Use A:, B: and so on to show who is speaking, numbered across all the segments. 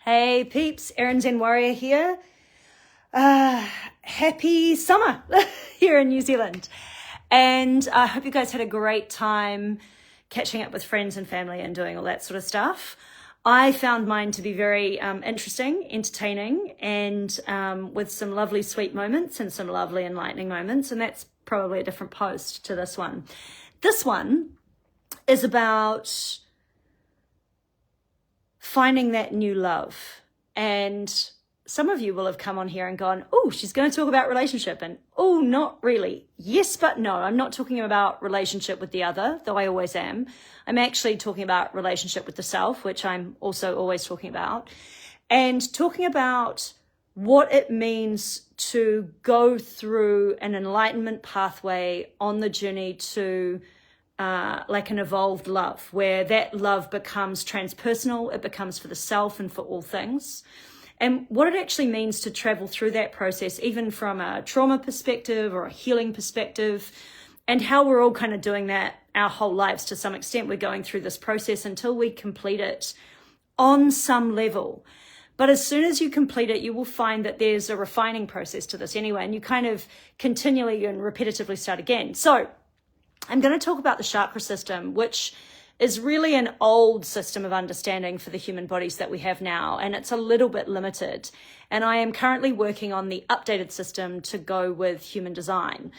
A: Hey peeps, Erin Zen Warrior here. Happy summer here in New Zealand. And I hope you guys had a great time catching up with friends and family and doing all that sort of stuff. I found mine to be very interesting, entertaining, and with some lovely sweet moments and some lovely enlightening moments. And that's probably a different post to this one. This one is about finding that new love. And some of you will have come on here and gone, oh, she's going to talk about relationship. And oh, not really. Yes, but no, I'm not talking about relationship with the other, though I always am. I'm actually talking about relationship with the self, which I'm also always talking about. And talking about what it means to go through an enlightenment pathway on the journey to like an evolved love, where that love becomes transpersonal, it becomes for the self and for all things. And what it actually means to travel through that process, even from a trauma perspective or a healing perspective, and how we're all kind of doing that our whole lives to some extent. We're going through this process until we complete it on some level. But as soon as you complete it, you will find that there's a refining process to this anyway, and you kind of continually and repetitively start again. So I'm going to talk about the chakra system, which is really an old system of understanding for the human bodies that we have now, and it's a little bit limited. And I am currently working on the updated system to go with human design.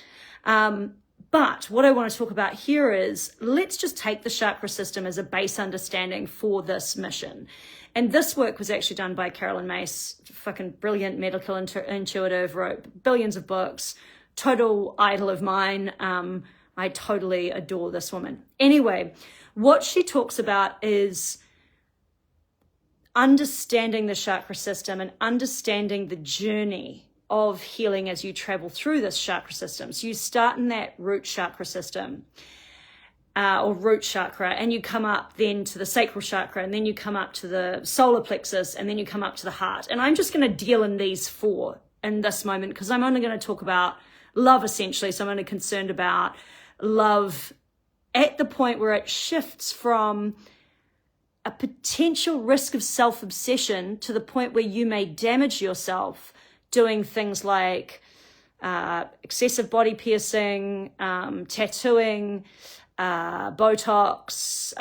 A: But what I want to talk about here is, let's just take the chakra system as a base understanding for this mission. And this work was actually done by Carolyn Myss, fucking brilliant medical intuitive, wrote billions of books, total idol of mine. I totally adore this woman. Anyway, what she talks about is understanding the chakra system and understanding the journey of healing as you travel through this chakra system. So you start in that root chakra system, or root chakra, and you come up then to the sacral chakra, and then you come up to the solar plexus, and then you come up to the heart. And I'm just going to deal in these four in this moment, because I'm only going to talk about love essentially. So I'm only concerned about love at the point where it shifts from a potential risk of self-obsession to the point where you may damage yourself doing things like excessive body piercing, tattooing, Botox,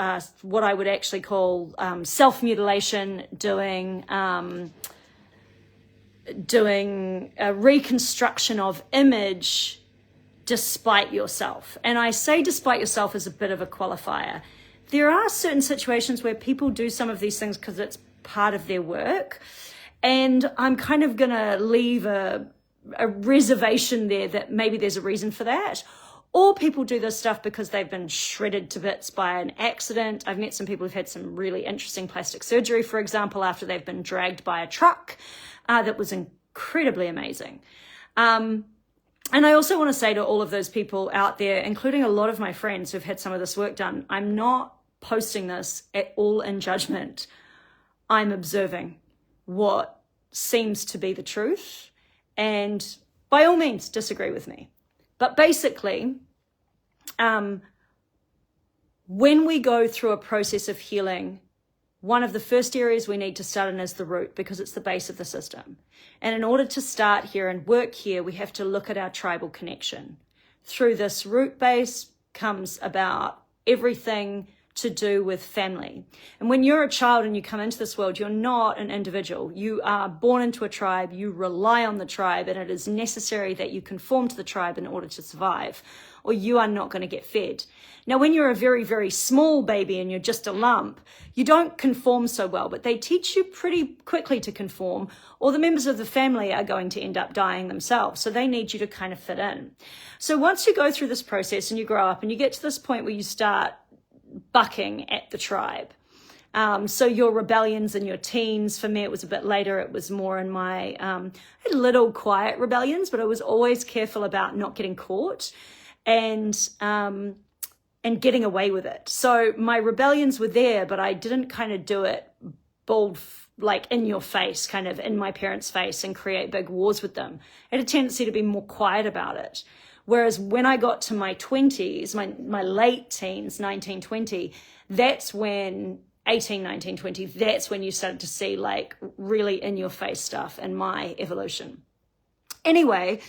A: what I would actually call self-mutilation, doing a reconstruction of image despite yourself. And I say despite yourself as a bit of a qualifier. There are certain situations where people do some of these things because it's part of their work. And I'm kind of going to leave a reservation there that maybe there's a reason for that. Or people do this stuff because they've been shredded to bits by an accident. I've met some people who've had some really interesting plastic surgery, for example, after they've been dragged by a truck. That was incredibly amazing. And I also want to say to all of those people out there, including a lot of my friends who've had some of this work done, I'm not posting this at all in judgment. I'm observing what seems to be the truth, and by all means disagree with me. But basically, when we go through a process of healing, one of the first areas we need to start in is the root, because it's the base of the system. And in order to start here and work here, we have to look at our tribal connection. Through this root base comes about everything to do with family. And when you're a child and you come into this world, you're not an individual. You are born into a tribe, you rely on the tribe, and it is necessary that you conform to the tribe in order to survive, or you are not going to get fed. Now, when you're a very, very small baby and you're just a lump, you don't conform so well, but they teach you pretty quickly to conform, or the members of the family are going to end up dying themselves. So they need you to kind of fit in. So once you go through this process and you grow up and you get to this point where you start bucking at the tribe. So your rebellions in your teens, for me, it was a bit later. It was more in my, I had little quiet rebellions, but I was always careful about not getting caught and getting away with it. So my rebellions were there, but I didn't kind of do it bold, like in your face, kind of in my parents' face, and create big wars with them. I had a tendency to be more quiet about it. Whereas when I got to my 20s, my late teens, 19, 20, that's when 18, 19, 20, that's when you started to see like really in your face stuff in my evolution. Anyway,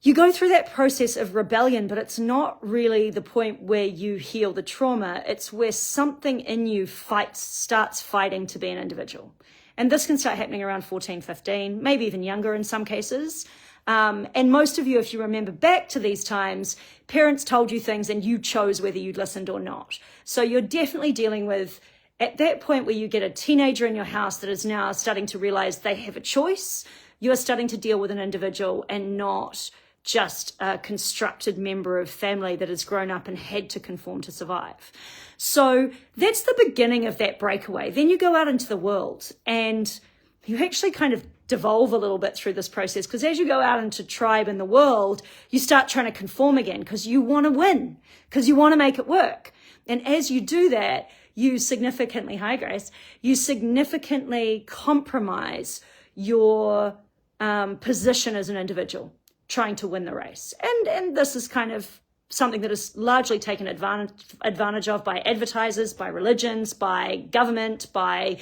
A: you go through that process of rebellion, but it's not really the point where you heal the trauma. It's where something in you starts fighting to be an individual. And this can start happening around 14, 15, maybe even younger in some cases. And most of you, if you remember back to these times, parents told you things and you chose whether you'd listened or not. So you're definitely dealing with, at that point where you get a teenager in your house that is now starting to realize they have a choice, you're starting to deal with an individual and not just a constructed member of family that has grown up and had to conform to survive. So that's the beginning of that breakaway. Then you go out into the world and you actually kind of devolve a little bit through this process, because as you go out into tribe in the world, you start trying to conform again because you want to win, because you want to make it work. And as you do that, you significantly, hi Grace, you significantly compromise your position as an individual trying to win the race. And this is kind of something that is largely taken advantage of by advertisers, by religions, by government, by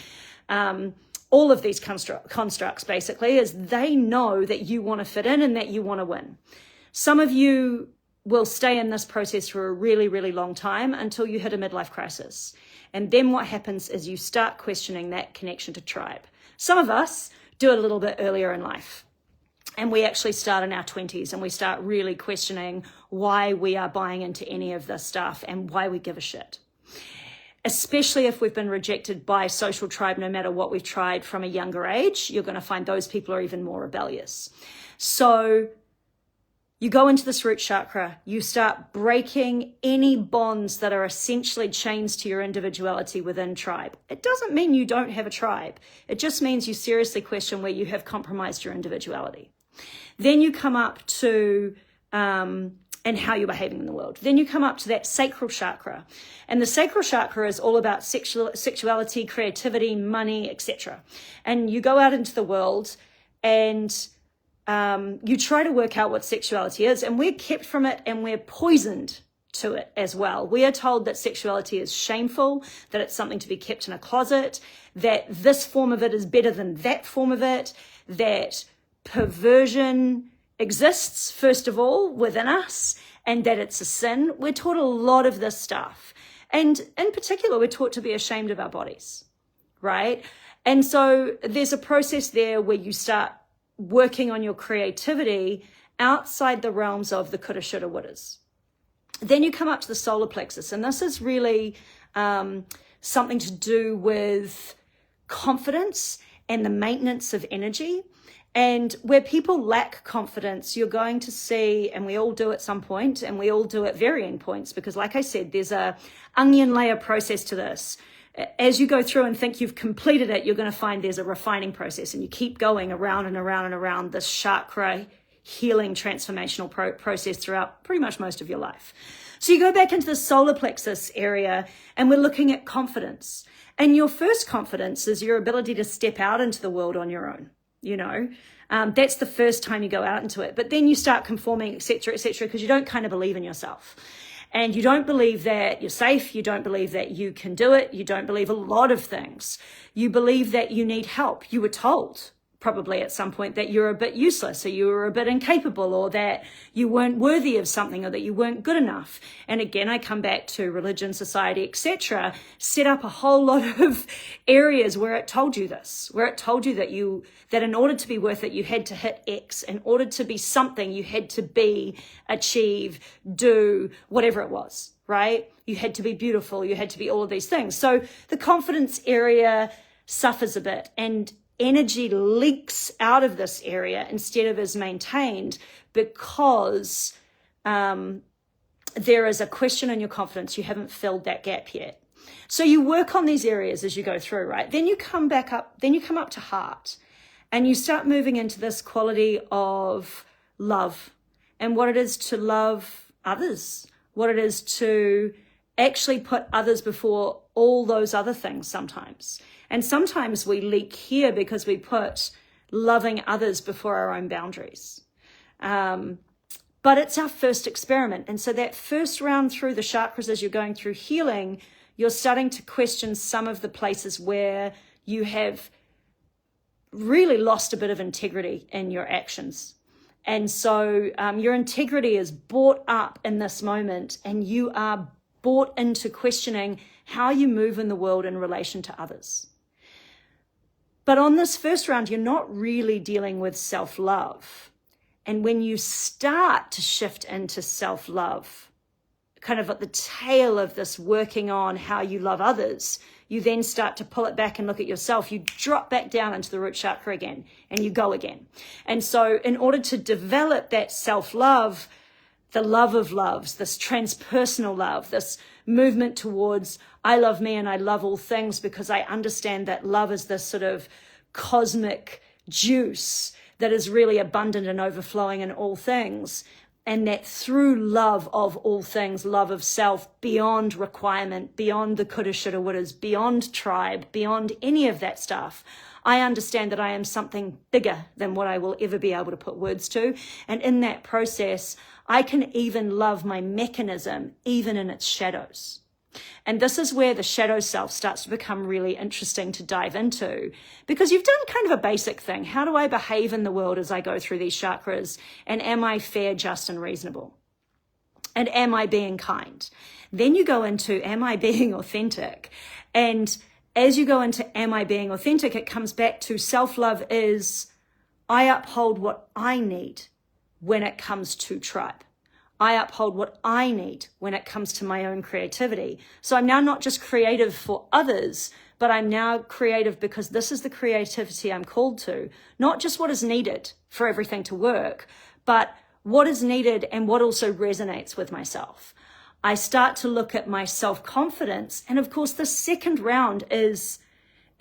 A: all of these constructs, basically, is they know that you want to fit in and that you want to win. Some of you will stay in this process for a really, really long time until you hit a midlife crisis. And then what happens is you start questioning that connection to tribe. Some of us do it a little bit earlier in life. And we actually start in our 20s and we start really questioning why we are buying into any of this stuff and why we give a shit. Especially if we've been rejected by social tribe, no matter what we've tried from a younger age, you're going to find those people are even more rebellious. So you go into this root chakra, you start breaking any bonds that are essentially chains to your individuality within tribe. It doesn't mean you don't have a tribe. It just means you seriously question where you have compromised your individuality. Then you come up to and how you're behaving in the world. Then you come up to that sacral chakra. And the sacral chakra is all about sexuality, creativity, money, etc. And you go out into the world and you try to work out what sexuality is, and we're kept from it and we're poisoned to it as well. We are told that sexuality is shameful, that it's something to be kept in a closet, that this form of it is better than that form of it, that perversion exists, first of all, within us, and that it's a sin. We're taught a lot of this stuff. And in particular, we're taught to be ashamed of our bodies, right? And so there's a process there where you start working on your creativity outside the realms of the coulda, shoulda, wouldas. Then you come up to the solar plexus, and this is really something to do with confidence and the maintenance of energy. And where people lack confidence, you're going to see, and we all do at some point, and we all do at varying points, because like I said, there's a onion layer process to this. As you go through and think you've completed it, you're going to find there's a refining process, and you keep going around and around and around this chakra healing transformational process throughout pretty much most of your life. So you go back into the solar plexus area, and we're looking at confidence. And your first confidence is your ability to step out into the world on your own. You know, that's the first time you go out into it. But then you start conforming, et cetera, because you don't kind of believe in yourself. And you don't believe that you're safe. You don't believe that you can do it. You don't believe a lot of things. You believe that you need help. You were told probably at some point that you're a bit useless, or you were a bit incapable, or that you weren't worthy of something, or that you weren't good enough. And again, I come back to religion, society, etc., set up a whole lot of areas where it told you this, where it told you that in order to be worth it, you had to hit X. In order to be something, you had to be, achieve, do, whatever it was, right? You had to be beautiful. You had to be all of these things. So the confidence area suffers a bit, and energy leaks out of this area instead of is maintained, because there is a question in your confidence. You haven't filled that gap yet. So you work on these areas as you go through, right? Then you come back up, then you come up to heart, and you start moving into this quality of love and what it is to love others, what it is to actually put others before all those other things sometimes. And sometimes we leak here because we put loving others before our own boundaries. But it's our first experiment. And so that first round through the chakras, as you're going through healing, you're starting to question some of the places where you have really lost a bit of integrity in your actions. And so your integrity is brought up in this moment, and you are brought into questioning how you move in the world in relation to others. But on this first round, you're not really dealing with self-love. And when you start to shift into self-love, kind of at the tail of this working on how you love others, you then start to pull it back and look at yourself. You drop back down into the root chakra again, and you go again. And so in order to develop that self-love, the love of loves, this transpersonal love, this movement towards I love me and I love all things, because I understand that love is this sort of cosmic juice that is really abundant and overflowing in all things. And that through love of all things, love of self, beyond requirement, beyond the coulda, shoulda, wouldas, beyond tribe, beyond any of that stuff, I understand that I am something bigger than what I will ever be able to put words to. And in that process, I can even love my mechanism, even in its shadows. And this is where the shadow self starts to become really interesting to dive into, because you've done kind of a basic thing. How do I behave in the world as I go through these chakras? And am I fair, just, and reasonable? And am I being kind? Then you go into, am I being authentic? And as you go into, am I being authentic, it comes back to self-love is, I uphold what I need when it comes to tribe. I uphold what I need when it comes to my own creativity. So I'm now not just creative for others, but I'm now creative because this is the creativity I'm called to. Not just what is needed for everything to work, but what is needed and what also resonates with myself. I start to look at my self-confidence. And of course, the second round is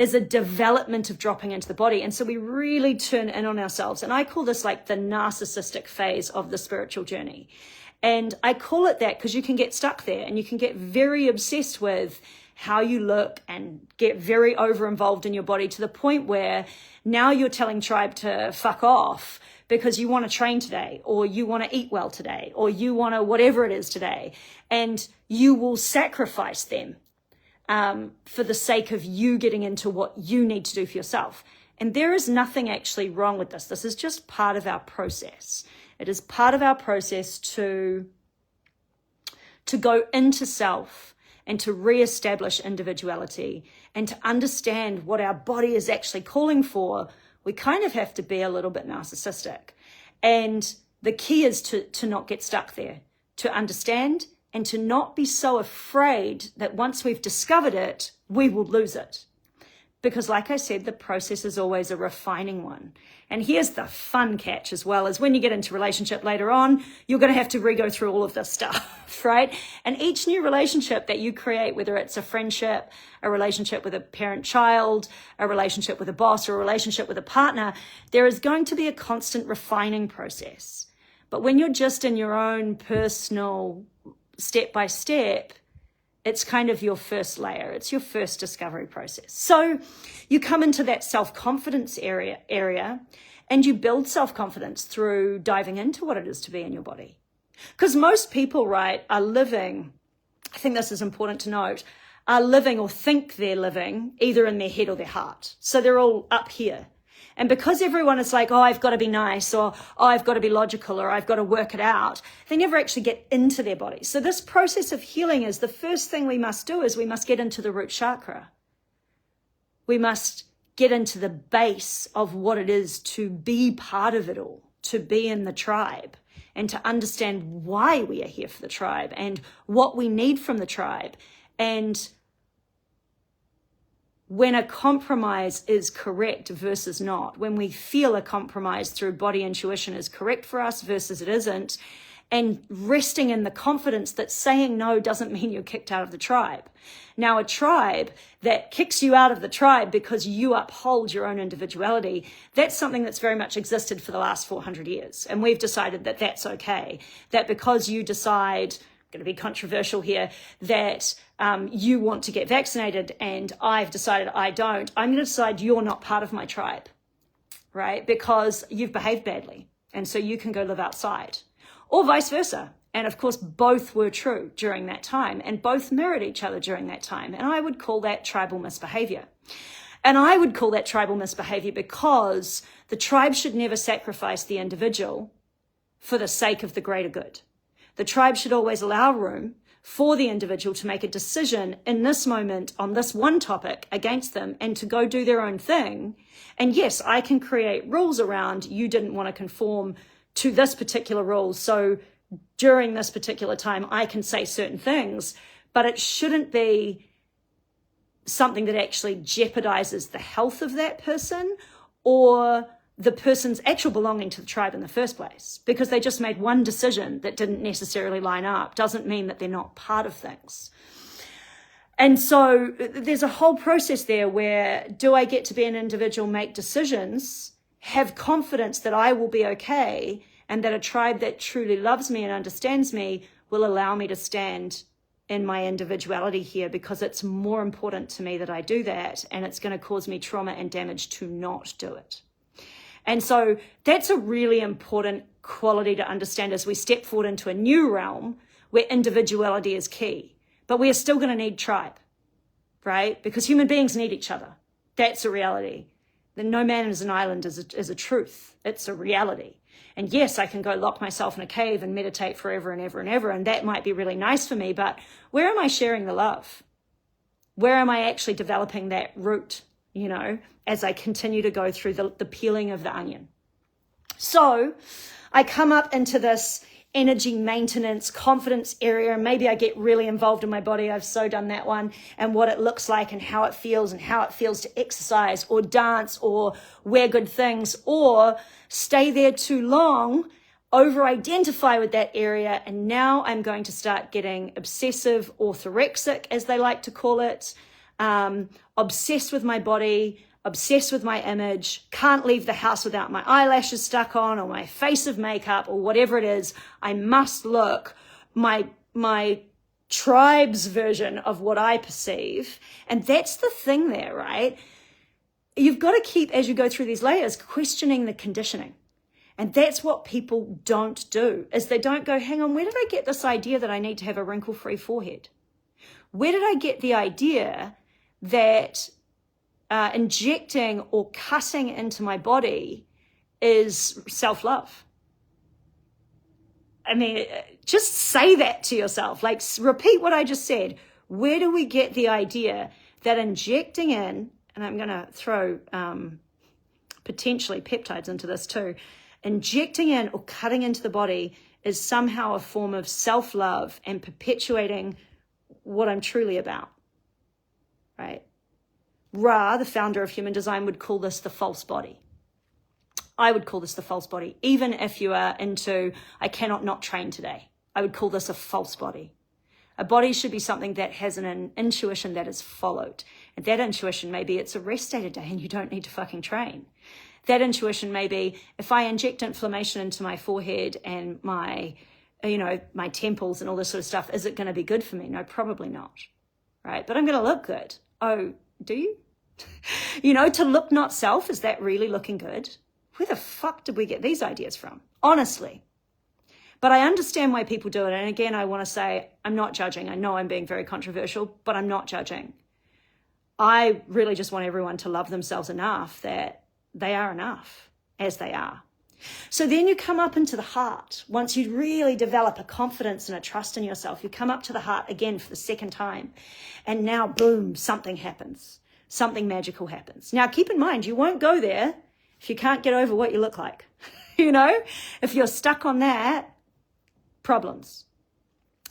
A: a development of dropping into the body. And so we really turn in on ourselves. And I call this like the narcissistic phase of the spiritual journey. And I call it that because you can get stuck there and you can get very obsessed with how you look and get very over involved in your body to the point where now you're telling tribe to fuck off because you want to train today, or you want to eat well today, or you want to whatever it is today. And you will sacrifice them for the sake of you getting into what you need to do for yourself. And there is nothing actually wrong with this. This is just part of our process. It is part of our process to go into self and to reestablish individuality and to understand what our body is actually calling for. We kind of have to be a little bit narcissistic. And the key is to not get stuck there, to understand and to not be so afraid that once we've discovered it, we will lose it. Because like I said, the process is always a refining one. And here's the fun catch as well, is when you get into relationship later on, you're going to have to re-go through all of this stuff, right? And each new relationship that you create, whether it's a friendship, a relationship with a parent-child, a relationship with a boss, or a relationship with a partner, there is going to be a constant refining process. But when you're just in your own personal step-by-step, it's kind of your first layer. It's your first discovery process. So you come into that self-confidence area and you build self-confidence through diving into what it is to be in your body. Because most people, right, are living, I think this is important to note, are living or think they're living either in their head or their heart. So they're all up here. And because everyone is like, oh, I've got to be nice, or oh, I've got to be logical, or I've got to work it out, they never actually get into their body. So this process of healing is the first thing we must do is we must get into the root chakra. We must get into the base of what it is to be part of it all, to be in the tribe, and to understand why we are here for the tribe and what we need from the tribe. And when a compromise is correct versus not, when we feel a compromise through body intuition is correct for us versus it isn't, and resting in the confidence that saying no doesn't mean you're kicked out of the tribe. Now, a tribe that kicks you out of the tribe because you uphold your own individuality, that's something that's very much existed for the last 400 years. And we've decided that that's okay, that because you decide, going to be controversial here, that you want to get vaccinated and I've decided I don't, I'm going to decide you're not part of my tribe, right? Because you've behaved badly and so you can go live outside. Or vice versa. And of course, both were true during that time and both mirrored each other during that time. And I would call that tribal misbehavior. And I would call that tribal misbehavior because the tribe should never sacrifice the individual for the sake of the greater good. The tribe should always allow room for the individual to make a decision in this moment on this one topic against them and to go do their own thing. And yes, I can create rules around you didn't want to conform to this particular rule. So during this particular time, I can say certain things, but it shouldn't be something that actually jeopardizes the health of that person or the person's actual belonging to the tribe in the first place. Because they just made one decision that didn't necessarily line up doesn't mean that they're not part of things. And so there's a whole process there where do I get to be an individual, make decisions, have confidence that I will be okay, and that a tribe that truly loves me and understands me will allow me to stand in my individuality here, because it's more important to me that I do that, and it's going to cause me trauma and damage to not do it. And so that's a really important quality to understand as we step forward into a new realm where individuality is key. But we are still going to need tribe, right? Because human beings need each other. That's a reality. That no man is an island is a truth. It's a reality. And yes, I can go lock myself in a cave and meditate forever and ever and ever, and that might be really nice for me, but where am I sharing the love? Where am I actually developing that root, as I continue to go through the peeling of the onion? So I come up into this energy maintenance, confidence area, and maybe I get really involved in my body. I've so done that one, and what it looks like and how it feels to exercise or dance or wear good things or stay there too long, over-identify with that area, and now I'm going to start getting obsessive orthorexic, as they like to call it, obsessed with my body, obsessed with my image, can't leave the house without my eyelashes stuck on or my face of makeup or whatever it is. I must look my tribe's version of what I perceive. And that's the thing there, right? You've got to keep, as you go through these layers, questioning the conditioning. And that's what people don't do, is they don't go, hang on, where did I get this idea that I need to have a wrinkle-free forehead? Where did I get the idea that injecting or cutting into my body is self-love? I mean, just say that to yourself. Like, repeat what I just said. Where do we get the idea that injecting in, and I'm going to throw potentially peptides into this too, injecting in or cutting into the body is somehow a form of self-love and perpetuating what I'm truly about, right? Ra, the founder of human design, would call this the false body. I would call this the false body. Even if you are into, I cannot not train today, I would call this a false body. A body should be something that has an intuition that is followed. And that intuition may be it's a rest day today and you don't need to fucking train. That intuition may be if I inject inflammation into my forehead and my temples and all this sort of stuff, is it going to be good for me? No, probably not. Right? But I'm going to look good. Oh, do you? To look not self, is that really looking good? Where the fuck did we get these ideas from? Honestly. But I understand why people do it. And again, I want to say, I'm not judging. I know I'm being very controversial, but I'm not judging. I really just want everyone to love themselves enough that they are enough as they are. So then you come up into the heart. Once you really develop a confidence and a trust in yourself, you come up to the heart again for the second time. And now, boom, something happens. Something magical happens. Now, keep in mind, you won't go there if you can't get over what you look like. If you're stuck on that, problems.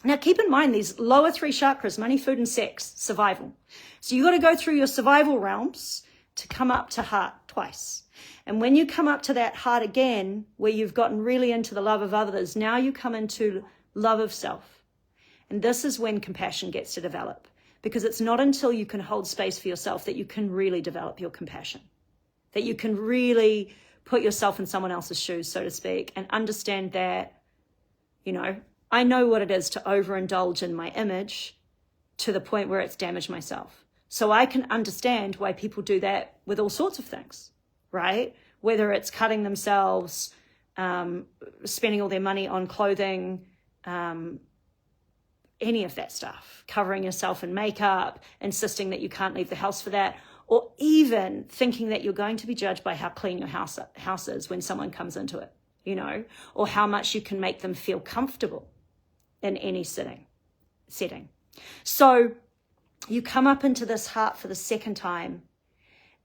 A: Now, keep in mind these lower three chakras, money, food, and sex, survival. So you got to go through your survival realms to come up to heart twice. And when you come up to that heart again, where you've gotten really into the love of others, now you come into love of self. And this is when compassion gets to develop, because it's not until you can hold space for yourself that you can really develop your compassion, that you can really put yourself in someone else's shoes, so to speak, and understand that, I know what it is to overindulge in my image to the point where it's damaged myself. So I can understand why people do that with all sorts of things, right? Whether it's cutting themselves, spending all their money on clothing, any of that stuff, covering yourself in makeup, insisting that you can't leave the house for that, or even thinking that you're going to be judged by how clean your house is when someone comes into it, you know, or how much you can make them feel comfortable in any setting. So you come up into this heart for the second time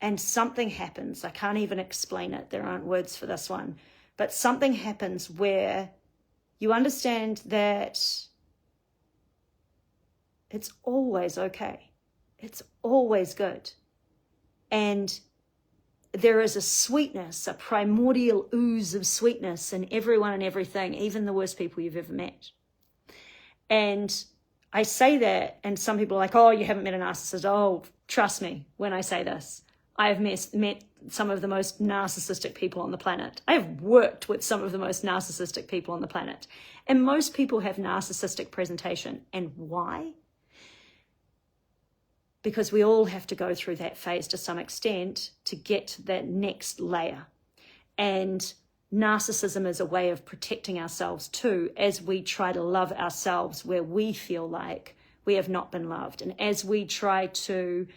A: and something happens. I can't even explain it. There aren't words for this one, but something happens where you understand that it's always okay. It's always good. And there is a sweetness, a primordial ooze of sweetness in everyone and everything, even the worst people you've ever met. And I say that, and some people are like, oh, you haven't met a narcissist. Oh, trust me when I say this. I have met some of the most narcissistic people on the planet. I have worked with some of the most narcissistic people on the planet. And most people have narcissistic presentation. And why? Because we all have to go through that phase to some extent to get to that next layer. And narcissism is a way of protecting ourselves too, as we try to love ourselves where we feel like we have not been loved. And as we try to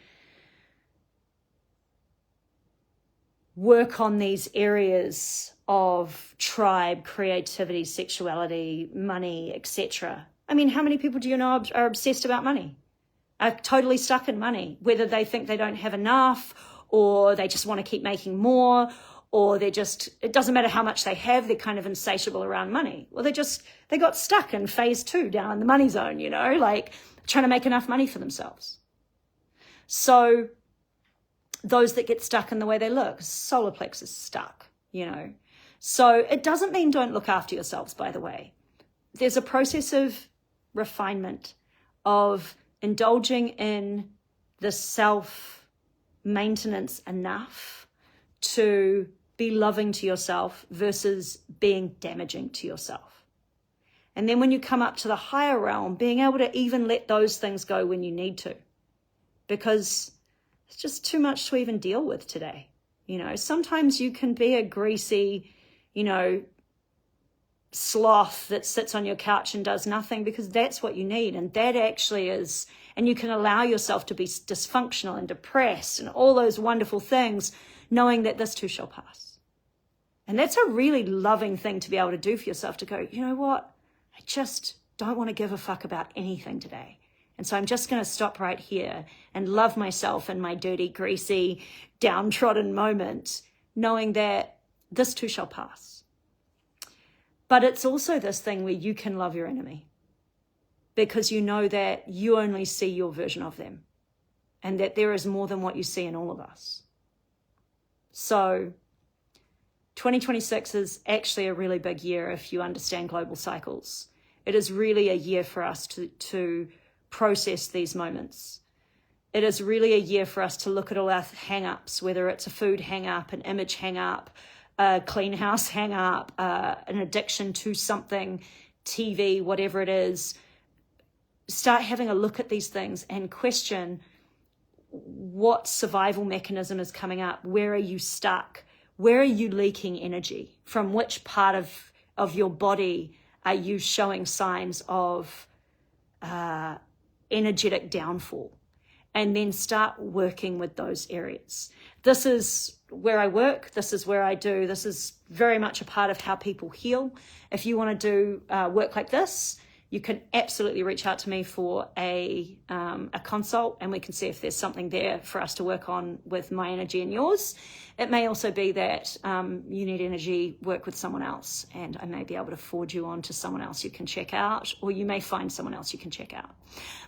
A: work on these areas of tribe, creativity, sexuality, money, etc. I mean, how many people do you know are obsessed about money? Are totally stuck in money, whether they think they don't have enough or they just want to keep making more, or it doesn't matter how much they have, they're kind of insatiable around money. Well, they got stuck in phase 2 down in the money zone, you know, like trying to make enough money for themselves. So those that get stuck in the way they look, solar plexus stuck, you know. So it doesn't mean don't look after yourselves, by the way. There's a process of refinement, of indulging in the self-maintenance enough to be loving to yourself versus being damaging to yourself. And then when you come up to the higher realm, being able to even let those things go when you need to, because it's just too much to even deal with today. You know, sometimes you can be a greasy, you know, sloth that sits on your couch and does nothing, because that's what you need. And that actually is, and you can allow yourself to be dysfunctional and depressed and all those wonderful things, knowing that this too shall pass. And that's a really loving thing to be able to do for yourself, to go, you know what, I just don't want to give a fuck about anything today. And so I'm just going to stop right here and love myself in my dirty, greasy, downtrodden moment, knowing that this too shall pass. But it's also this thing where you can love your enemy, because you know that you only see your version of them and that there is more than what you see in all of us. So 2026 is actually a really big year if you understand global cycles. It is really a year for us to process these moments. It is really a year for us to look at all our hang-ups, whether it's a food hang-up, an image hang-up, a clean house hang-up, an addiction to something, TV, whatever it is. Start having a look at these things and question what survival mechanism is coming up. Where are you stuck? Where are you leaking energy? From which part of your body are you showing signs of energetic downfall? And then start working with those areas. This is where I work. This is where I do. This is very much a part of how people heal. If you want to do work like this, you can absolutely reach out to me for a consult, and we can see if there's something there for us to work on with my energy and yours. It may also be that you need energy work with someone else, and I may be able to forward you on to someone else you can check out, or you may find someone else you can check out.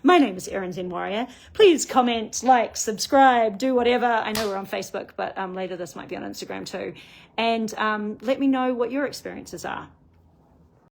A: My name is Erin Zen Warrior. Please comment, like, subscribe, do whatever. I know we're on Facebook, but later this might be on Instagram too. And let me know what your experiences are.